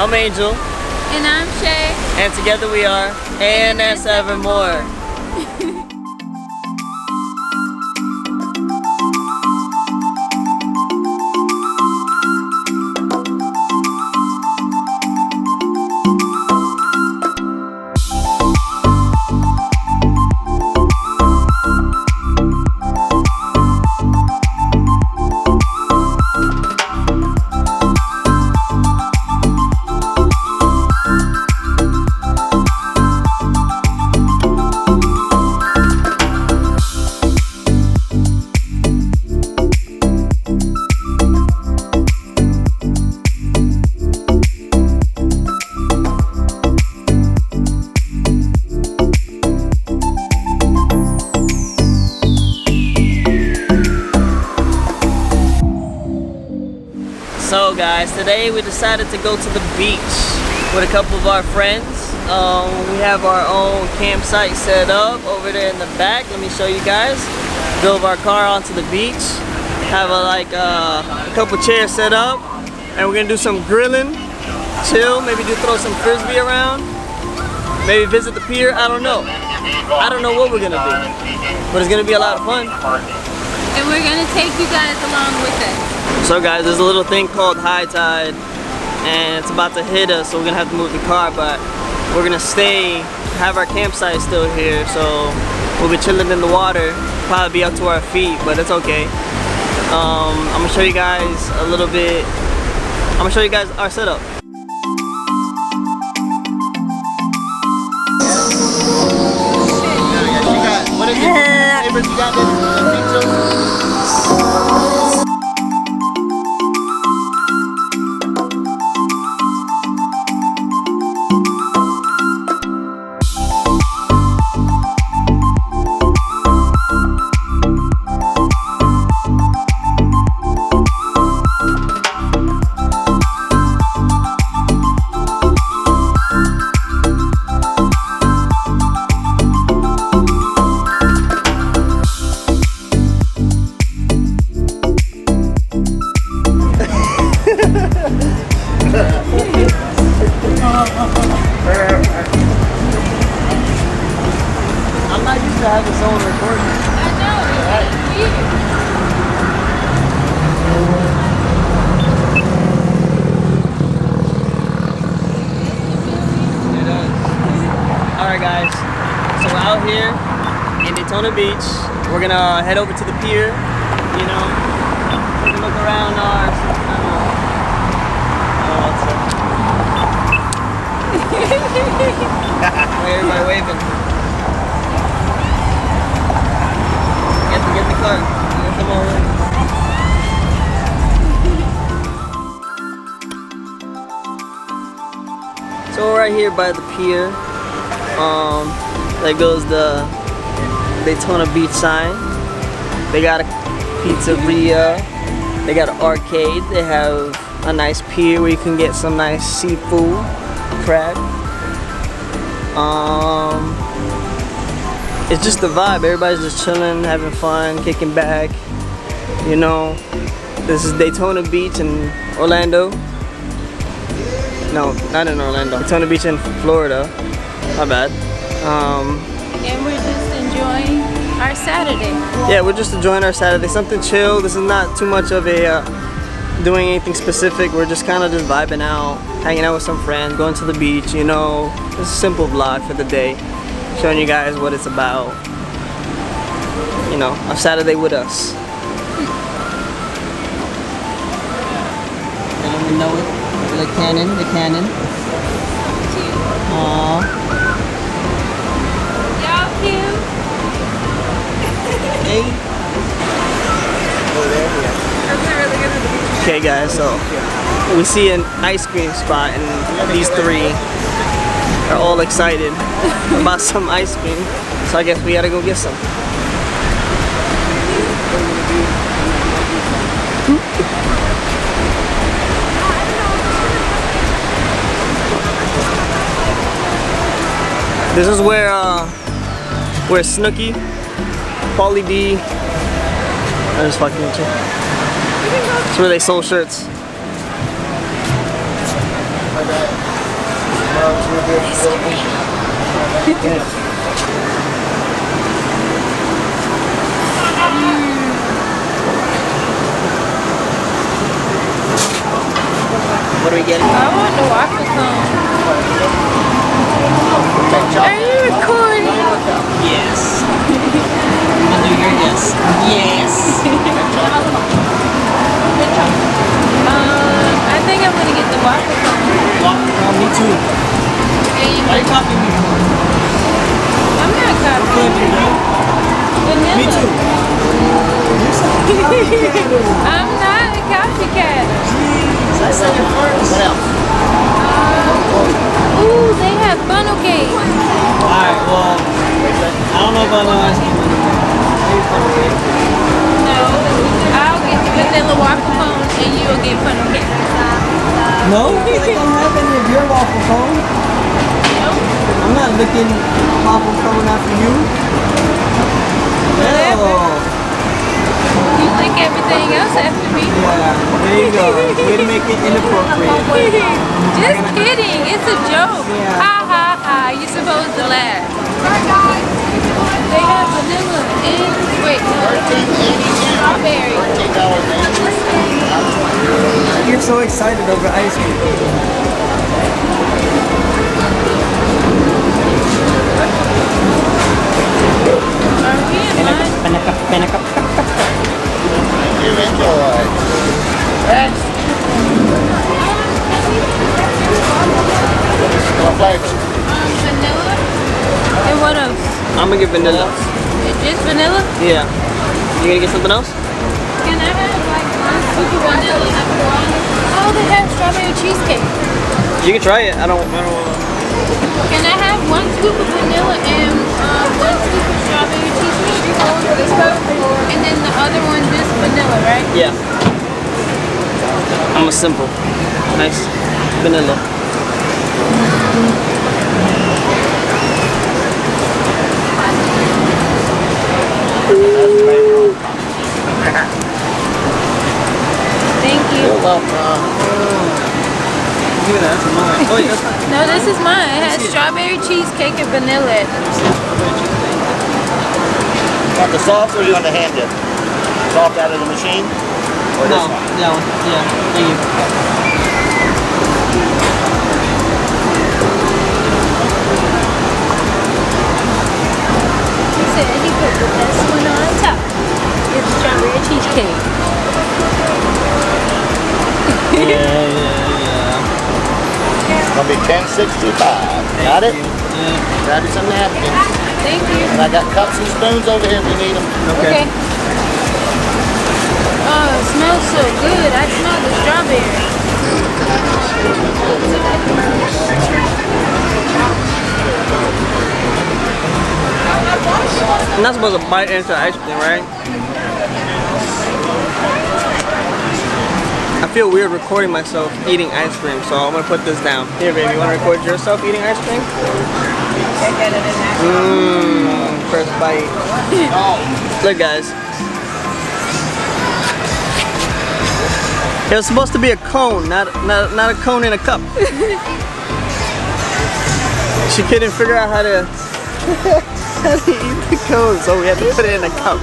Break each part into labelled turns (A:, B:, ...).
A: I'm Angel.
B: And I'm Shay.
A: And together we are ANS Evermore. So guys, today we decided to go to the beach with a couple of our friends. We have our own campsite set up over there in the back. Let me show you guys. Drove our car onto the beach. Have a couple chairs set up, and we're gonna do some grilling, chill, maybe throw some frisbee around, maybe visit the pier. I don't know what we're gonna do, but it's gonna be a lot of fun.
B: And we're gonna take you guys along with us.
A: So guys, there's a little thing called high tide, and it's about to hit us, so we're gonna have to move the car, but we're gonna have our campsite still here, so we'll be chilling in the water, probably be up to our feet, but it's okay. I'm gonna show you guys a little bit, I'm gonna show you guys our setup. What is it? Neighbors, you got this? I'm not used to having someone recording.
B: I know, it's weird.
A: It does. Alright guys, so we're out here in Daytona Beach. We're gonna head over to the pier, you know, take a look around everybody waving. Get the car. Get them all in. So right here by the pier, there goes the Daytona Beach sign. They got a pizzeria. They got an arcade. They have a nice pier where you can get some nice seafood, crab. It's just the vibe. Everybody's just chilling, having fun, kicking back. You know, this is Daytona Beach in Orlando. No, not in Orlando. Daytona Beach in Florida. My bad.
B: And we're just enjoying our Saturday.
A: Yeah, we're just enjoying our Saturday. Something chill. This is not too much of a doing anything specific. We're just kind of just vibing out, hanging out with some friends, going to the beach, you know. It's a simple vlog for the day, showing you guys what it's about. You know, a Saturday with us. I don't even know it. The cannon. Aww.
B: Y'all cute.
A: Hey. Okay guys, so we see an ice cream spot and these three are all excited about some ice cream. So I guess we gotta go get some. This is where Snooki, Pauly D, I'm just fucking with you. It's where they sold shirts. What are we getting?
B: I want the waffle cone. Are you recording?
A: Yes. I'll do your yes. Yes.
B: I think I'm gonna get the waffle cone.
A: Me too. Why are you copying me?
B: I'm not copying. Vanilla.
A: Me too.
B: I'm not a copycat.
A: Jeez, I said it first. What else?
B: Ooh, they have funnel cake.
A: Alright, well, I don't know about no ice cream. Maybe funnel cake.
B: No, I'll get the vanilla waffle cone and you'll get funnel cake.
A: No, I don't have any of your waffle cone. I'm not looking waffle cone after you. No.
B: You lick everything else after me.
A: Yeah, there you go. Way to make it inappropriate.
B: Just kidding. It's a joke.
A: Yeah.
B: Ha ha ha. You're supposed to laugh. They have vanilla and wait, no, strawberry.
A: You're so excited over ice cream.
B: Are we in line?
C: You enjoy. What flavors?
B: Vanilla. And what else?
A: I'm gonna get vanilla.
B: Just vanilla?
A: Yeah. You gonna get something else?
B: Can I have like one scoop of vanilla? Oh, they have strawberry cheesecake.
A: You can try it. I don't
B: Can I have one scoop of vanilla and one scoop of strawberry cheesecake? And then the other one just vanilla, right?
A: Yeah. I'm a simple. Nice vanilla.
B: Thank you.
C: You're welcome.
A: Give me that. That's mine. Oh, yeah, that's fine.
B: No, this is mine. It has strawberry cheesecake and vanilla.
C: Want the soft or you want the hand dip? Soft out of the machine? Or
A: No,
C: this one?
A: that one. Yeah. Thank you.
B: He said he put the best one on top. It's strawberry cheesecake.
A: Yeah.
C: It's gonna be $10.65. Got it?
A: Yeah.
C: Grab you some napkins.
B: Thank you.
C: And I got cups and spoons over here if you need them.
A: Okay.
B: Oh, it smells so good. I smell the strawberry.
A: I'm not supposed to bite into ice cream, right? I feel weird recording myself eating ice cream, so I'm gonna put this down. Here, baby, you wanna record yourself eating ice cream? First bite. Look, guys. It was supposed to be a cone, not a cone in a cup. She couldn't figure out how to eat the cone, so we had to put it in a cup.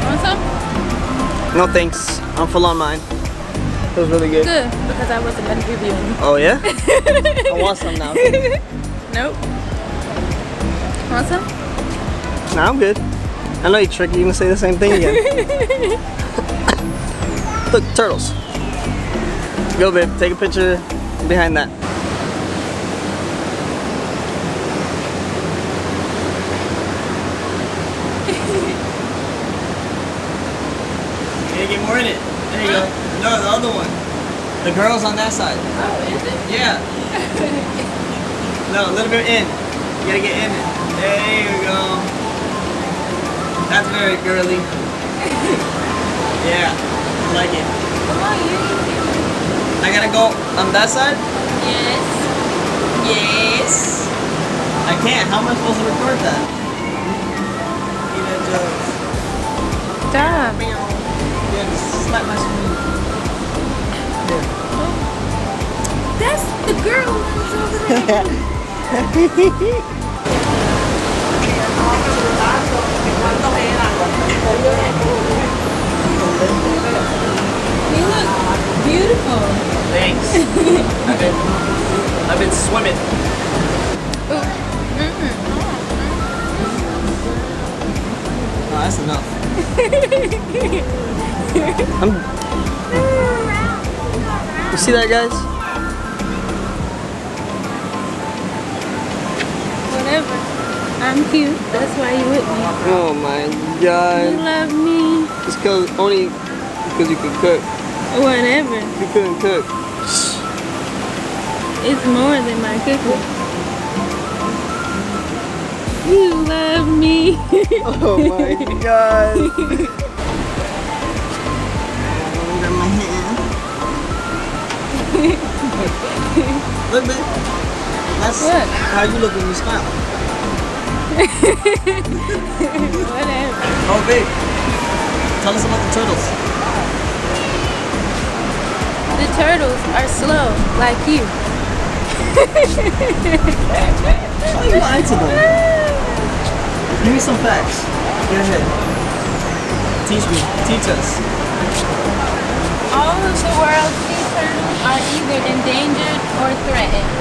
B: Want some?
A: No thanks. I'm full on mine. It was really good.
B: Good, because I wasn't going to give you any.
A: Oh yeah? I want some now.
B: Nope. Want some?
A: Nah, I'm good. I know you're tricky. You're gonna say the same thing again. Look, turtles. Go, babe. Take a picture behind that. You gotta get more in it. There you go. No, the other one. The girl's on that side.
B: Oh, is it?
A: Yeah. No, a little bit in. You gotta get in it. There you go. That's very girly. Yeah, I like it.
B: Come on, you.
A: I gotta go on that side?
B: Yes.
A: Yes. I can't. How am I supposed to record that? Tina Jones.
B: Stop.
A: Yeah, just slap my screen. Yeah.
B: You look beautiful.
A: Thanks. I've been swimming. Oh, that's enough. You see that, guys?
B: Whatever. I'm cute. That's why you with me.
A: Oh my
B: You
A: god.
B: love me.
A: Just only because you can cook.
B: Whatever.
A: You couldn't cook.
B: It's more than my cooking. You love me.
A: Oh my god. Look, babe. That's
B: What?
A: how you look when you smile.
B: Whatever.
A: Oh, babe. Tell us about the turtles.
B: The turtles are slow, like you.
A: Why are you lying to them? Give me some facts. Go ahead. Teach me. Teach us.
B: All of the world's sea turtles are either endangered or threatened.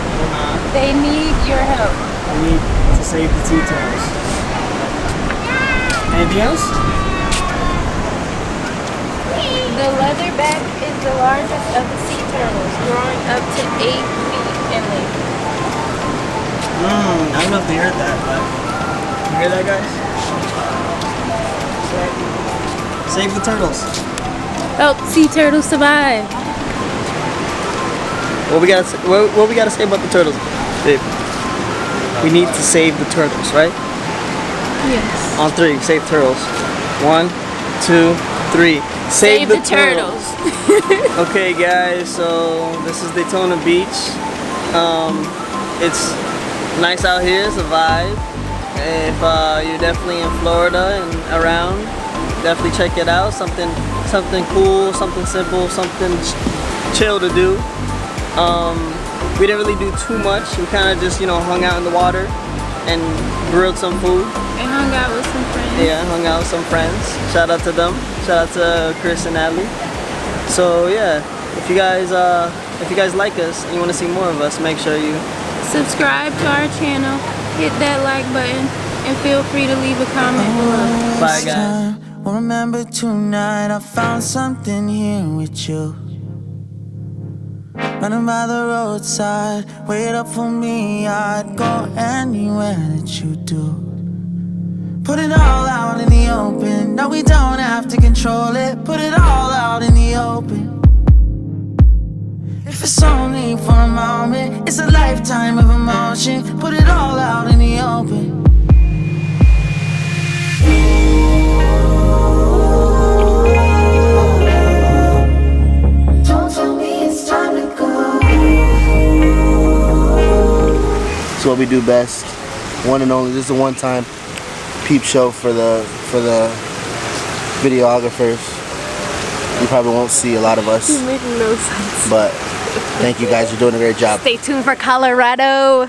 B: They need your help.
A: We need to save the sea turtles. Anything else?
B: The leatherback is the largest of the sea turtles, growing up to 8 feet in length.
A: I don't know if they heard that, but you hear that, guys? Save the turtles.
B: Help sea turtles survive.
A: What we gotta say about the turtles, babe? We need to save the turtles, right?
B: Yes.
A: On 3, save turtles. 1, 2, 3. Save the turtles. Okay, guys. So this is Daytona Beach. It's nice out here. It's a vibe. If you're definitely in Florida and around, definitely check it out. Something cool, something simple, something chill to do. We didn't really do too much. We kind of just, hung out in the water and grilled some food.
B: And hung out with some friends.
A: Yeah, hung out with some friends. Shout out to them. Shout out to Chris and Natalie. So yeah, if you guys like us and you want to see more of us, make sure you
B: Subscribe to our channel, hit that like button, and feel free to leave a comment below.
A: bye, guys.
D: Well, remember tonight I found something here with you. Running by the roadside, wait up for me. I'd go anywhere that you do. Put it all out in the open. No, we don't have to control it. Put it all out in the open. If it's only for a moment, it's a lifetime of emotion. Put it all out in the open.
C: It's what we do best. One and only. This is a one-time peep show for the videographers. You probably won't see a lot of us.
B: You make no sense.
C: But thank you guys for doing a great job.
B: Stay tuned for Colorado.